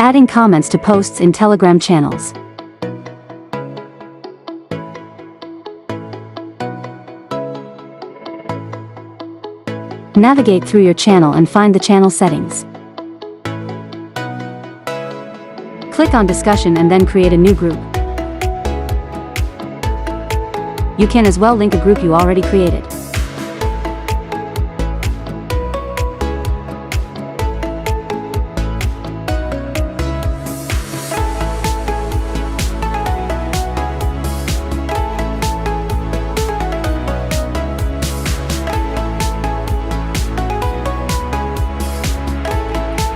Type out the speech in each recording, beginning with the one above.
Adding comments to posts in Telegram channels. Navigate through your channel and find the channel settings. Click on discussion and then create a new group. You can as well link a group you already created.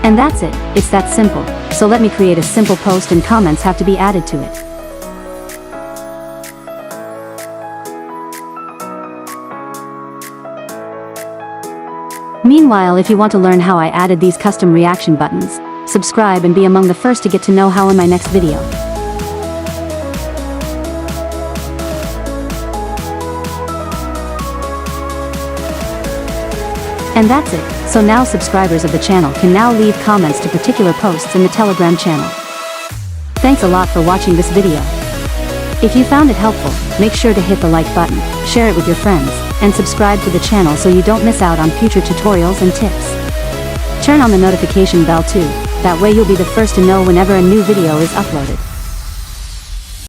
And that's it, it's that simple. So let me create a simple post and comments have to be added to it. Meanwhile, if you want to learn how I added these custom reaction buttons, subscribe and be among the first to get to know how in my next video. And that's it, so now subscribers of the channel can now leave comments to particular posts in the Telegram channel. Thanks a lot for watching this video. If you found it helpful, make sure to hit the like button, share it with your friends, and subscribe to the channel so you don't miss out on future tutorials and tips. Turn on the notification bell too, that way you'll be the first to know whenever a new video is uploaded.